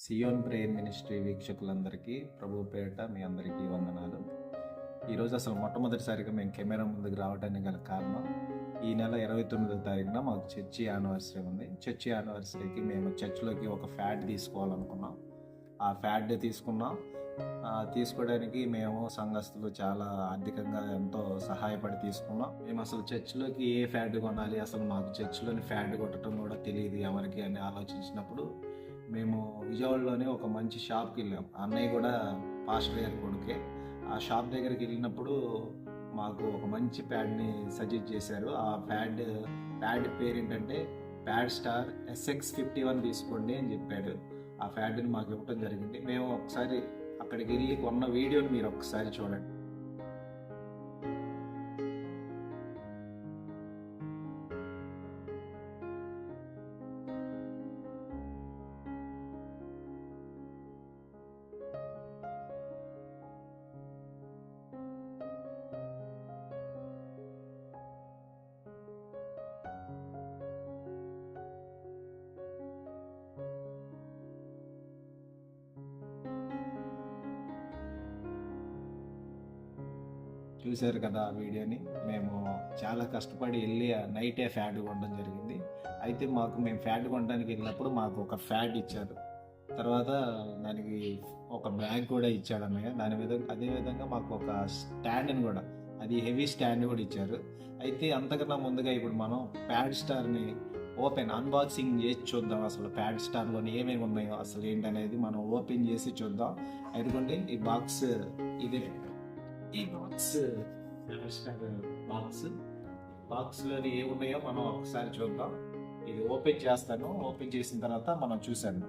సియోన్ prayer ministry వీక్షకులందరికీ ప్రభు పేరిట మీ అందరికీ వందనాలు. ఈరోజు అసలు మొట్టమొదటిసారిగా మేము కెమెరా ముందుకు రావడానికి గల కారణం, ఈ నెల 29వ తారీఖున మాకు చర్చి యానివర్సరీ ఉంది. చర్చి యానివర్సరీకి మేము చర్చిలోకి ఒక ఫ్యాడ్ తీసుకోవాలనుకున్నాం. ఆ ఫ్యాడ్ తీసుకున్నాం. తీసుకోవడానికి మేము సంఘస్థులు చాలా ఆర్థికంగా ఎంతో సహాయపడి తీసుకున్నాం. మేము అసలు చర్చిలోకి ఏ ఫ్యాడ్ కొనాలి, అసలు మాకు చర్చిలోని ఫ్యాడ్ కొట్టడం కూడా తెలియదు ఎవరికి అని ఆలోచించినప్పుడు మేము విజయవాడలోనే ఒక మంచి షాప్కి వెళ్ళాం. అన్నయ్య కూడా పాస్టర్ గారి కొడుకే. ఆ షాప్ దగ్గరికి వెళ్ళినప్పుడు మాకు ఒక మంచి ప్యాడ్ని సజెస్ట్ చేశారు. ఆ ప్యాడ్ పేరు ఏంటంటే ప్యాడ్ స్టార్ SX51 తీసుకోండి అని చెప్పాడు. ఆ ప్యాడ్ని మాకు ఇవ్వటం జరిగింది. మేము ఒకసారి అక్కడికి వెళ్ళి కొన్న వీడియోని మీరు ఒకసారి చూడండి. చూశారు కదా ఆ వీడియోని. మేము చాలా కష్టపడి వెళ్ళి నైటే ఫ్యాడ్ కొనడం జరిగింది. అయితే మేము ఫ్యాడ్ కొనడానికి వెళ్ళినప్పుడు మాకు ఒక ఫ్యాడ్ ఇచ్చారు. తర్వాత దానికి ఒక బ్యాగ్ కూడా ఇచ్చాడు అన్నయ్య. అదేవిధంగా మాకు ఒక స్టాండ్ని కూడా, అది హెవీ స్టాండ్ కూడా ఇచ్చారు. అయితే అంతకన్నా ముందుగా ఇప్పుడు మనం ప్యాడ్ స్టార్ని అన్బాక్సింగ్ చేసి చూద్దాం. అసలు ప్యాడ్ స్టార్లోని ఏమేమి ఉన్నాయో అసలు ఏంటనేది మనం ఓపెన్ చేసి చూద్దాం. ఎందుకంటే ఈ బాక్స్ ఇదే. ఈ బాక్స్లోని ఏమున్నాయో మనం ఒకసారి చూద్దాం. ఇది ఓపెన్ చేస్తాను. ఓపెన్ చేసిన తర్వాత మనం చూసాను.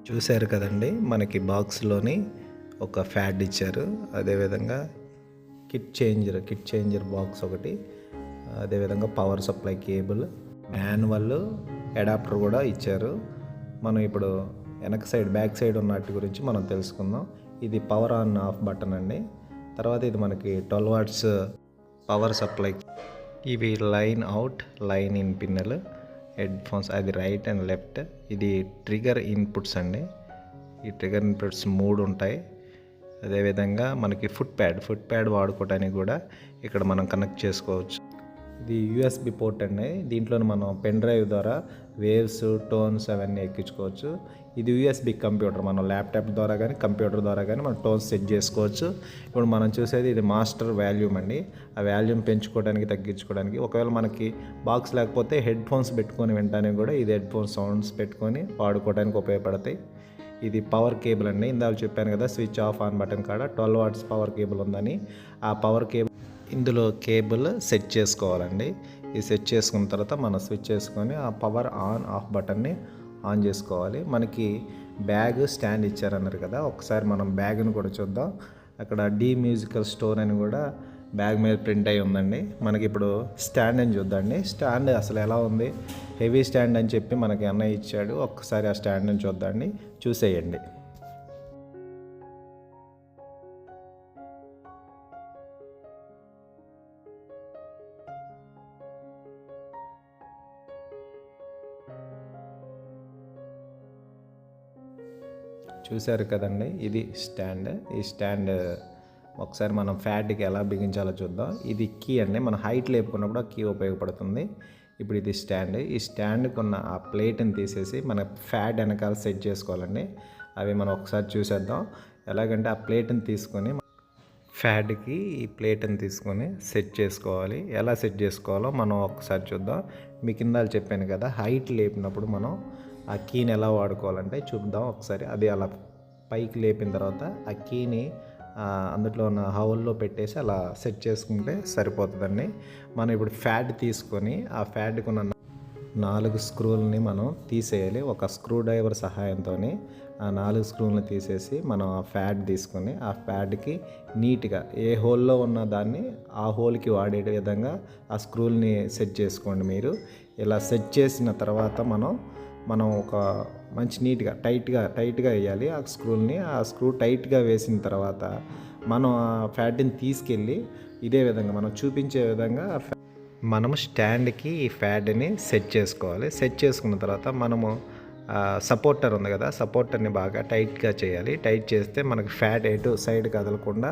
చూశారు కదండి, మనకి బాక్స్లోని ఒక ఫ్యాడ్ ఇచ్చారు. అదేవిధంగా కిట్ చేంజర్ బాక్స్ ఒకటి, అదేవిధంగా power supply cable, manual, adapter కూడా ఇచ్చారు. మనం ఇప్పుడు బ్యాక్ సైడ్ ఉన్న వాటి గురించి మనం తెలుసుకుందాం. ఇది పవర్ ఆన్ ఆఫ్ బటన్ అండి. తర్వాత ఇది మనకి 12 వాట్స్ పవర్ సప్లై. ఇవి లైన్ అవుట్, లైన్ ఇన్ పిన్నెలు, హెడ్ ఫోన్స్, అది రైట్ అండ్ లెఫ్ట్. ఇది ట్రిగర్ ఇన్పుట్స్ అండి. ఈ ట్రిగర్ ఇన్పుట్స్ 3 ఉంటాయి. అదేవిధంగా మనకి ఫుట్ ప్యాడ్ వాడుకోవడానికి కూడా ఇక్కడ మనం కనెక్ట్ చేసుకోవచ్చు. ఇది USB పోర్ట్ అండి. దీంట్లో మనం పెన్ డ్రైవ్ ద్వారా వేవ్స్, టోన్స్ అవన్నీ ఎక్కించుకోవచ్చు. ఇది USB కంప్యూటర్. మనం ల్యాప్టాప్ ద్వారా కానీ కంప్యూటర్ ద్వారా కానీ మనం టోన్స్ సెట్ చేసుకోవచ్చు. ఇప్పుడు మనం చూసేది ఇది మాస్టర్ వాల్యూమ్ అండి. ఆ వాల్యూమ్ పెంచుకోవడానికి, తగ్గించుకోవడానికి. ఒకవేళ మనకి బాక్స్ లేకపోతే హెడ్ ఫోన్స్ పెట్టుకొని వినడానికి కూడా ఇది హెడ్ ఫోన్ సౌండ్స్ పెట్టుకొని వాడుకోవడానికి ఉపయోగపడతాయి. ఇది పవర్ కేబుల్ అండి. ఇందాక చెప్పాను కదా, స్విచ్ ఆఫ్ ఆన్ బటన్ కాడ 12 వాట్స్ పవర్ కేబుల్ ఉందని. ఆ పవర్ కేబుల్, ఇందులో కేబుల్ సెట్ చేసుకోవాలండి. ఇది సెట్ చేసుకున్న తర్వాత మనం స్విచ్ చేసుకొని ఆ పవర్ ఆన్ ఆఫ్ బటన్ని ఆన్ చేసుకోవాలి. మనకి బ్యాగ్ స్టాండ్ ఇచ్చారన్నారు కదా, ఒకసారి మనం బ్యాగ్ని కూడా చూద్దాం. అక్కడ డి మ్యూజికల్ స్టోర్ అని కూడా బ్యాగ్ మీద ప్రింట్ అయి ఉందండి. మనకి ఇప్పుడు స్టాండ్ అని చూద్దాండి. స్టాండ్ అసలు ఎలా ఉంది, హెవీ స్టాండ్ అని చెప్పి మనకి అన్నయ్య ఇచ్చాడు. ఒక్కసారి ఆ స్టాండ్ని చూద్దాండి, చూసేయండి. చూశారు కదండి, ఇది స్టాండ్. ఈ స్టాండ్ ఒకసారి మనం ఫ్యాడ్కి ఎలా బిగించాలో చూద్దాం. ఇది కీ అండి, మన హైట్ లేపుకున్నప్పుడు ఆ కీ ఉపయోగపడుతుంది. ఇప్పుడు ఇది స్టాండ్. ఈ స్టాండ్కి ఉన్న ఆ ప్లేట్ని తీసేసి మన ఫ్యాడ్ వెనకాల సెట్ చేసుకోవాలండి. అవి మనం ఒకసారి చూసేద్దాం. ఎలాగంటే ఆ ప్లేట్ని తీసుకొని ఫ్యాడ్కి ఈ ప్లేట్ని తీసుకొని సెట్ చేసుకోవాలి. ఎలా సెట్ చేసుకోవాలో మనం ఒకసారి చూద్దాం. మీ కింద చెప్పాను కదా, హైట్ లేపినప్పుడు మనం ఆ కీని ఎలా వాడుకోవాలంటే చూద్దాం ఒకసారి. అది అలా పైకి లేపిన తర్వాత ఆ కీని అందులో ఉన్న హౌల్లో పెట్టేసి అలా సెట్ చేసుకుంటే సరిపోతుందండి. మనం ఇప్పుడు ఫ్యాడ్ తీసుకొని ఆ ఫ్యాడ్కి ఉన్న 4 స్క్రూలని మనం తీసేయాలి. ఒక స్క్రూ డ్రైవర్ సహాయంతో ఆ 4 స్క్రూలను తీసేసి మనం ఆ ఫ్యాడ్ తీసుకొని ఆ ఫ్యాడ్కి నీట్గా ఏ హోల్లో ఉన్న దాన్ని ఆ హోల్కి వాడే విధంగా ఆ స్క్రూల్ని సెట్ చేసుకోండి. మీరు ఇలా సెట్ చేసిన తర్వాత మనం ఒక మంచి నీట్గా టైట్గా వేయాలి ఆ స్క్రూల్ని. ఆ స్క్రూ టైట్గా వేసిన తర్వాత మనం ఆ ఫ్యాడ్ని తీసుకెళ్ళి ఇదే విధంగా మనం చూపించే విధంగా మనము స్టాండ్కి ఈ ఫ్యాడ్ని సెట్ చేసుకోవాలి. సెట్ చేసుకున్న తర్వాత మనము సపోర్టర్ ఉంది కదా, సపోర్టర్ని బాగా టైట్గా చేయాలి. టైట్ చేస్తే మనకు ఫ్యాడ్ ఎటు సైడ్ కదలకుండా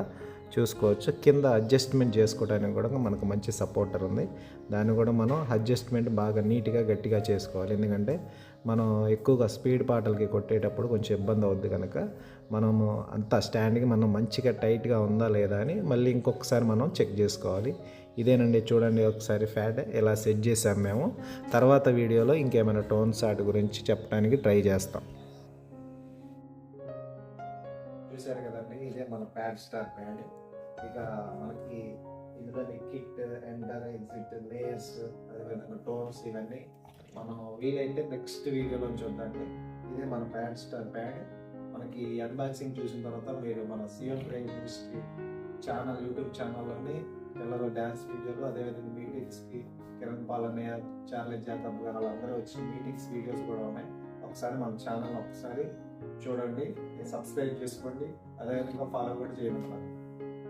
చూసుకోవచ్చు. కింద అడ్జస్ట్మెంట్ చేసుకోవడానికి కూడా మనకు మంచి సపోర్టర్ ఉంది. దాన్ని కూడా మనం అడ్జస్ట్మెంట్ బాగా నీట్గా గట్టిగా చేసుకోవాలి. ఎందుకంటే మనం ఎక్కువగా స్పీడ్ పాటలకి కొట్టేటప్పుడు కొంచెం ఇబ్బంది అవుద్ది కనుక మనము అంత స్టాండ్కి మనం మంచిగా టైట్గా ఉందా లేదా అని మళ్ళీ ఇంకొకసారి మనం చెక్ చేసుకోవాలి. ఇదేనండి, చూడండి ఒకసారి ఫ్యాడ్ ఎలా సెట్ చేసాం మేము. తర్వాత వీడియోలో ఇంకేమైనా టోన్స్ వాటి గురించి చెప్పడానికి ట్రై చేస్తాం. చూసారు కదండి, ఇదే మన ప్యాడ్ స్టార్ ప్యాడ్. ఇక మనకి ఇందులో కిట్, ఎంటర్, ఎగ్జిట్, లేయర్స్, అదేవిధంగా టోన్స్ ఇవన్నీ మనం వీలైతే నెక్స్ట్ వీడియోలో చూద్దాండి. ఇదే మన ప్యాడ్ స్టార్ ప్యాడ్. మనకి అన్బాక్సింగ్ చూసిన తర్వాత మీరు మన CM drive history channel, YouTube ఛానల్లోని పిల్లలు డ్యాన్స్ వీడియోలు, అదేవిధంగా మీటింగ్స్కి కిరణ్ పాలన్నయ్య, చార్లీ జాకబ్ గారు వాళ్ళందరూ వచ్చి మీటింగ్స్ వీడియోస్ కూడా ఉన్నాయి. ఒకసారి మన ఛానల్ ఒకసారి చూడండి, సబ్స్క్రైబ్ చేసుకోండి, అదేవిధంగా ఫాలో కూడా చేయండి.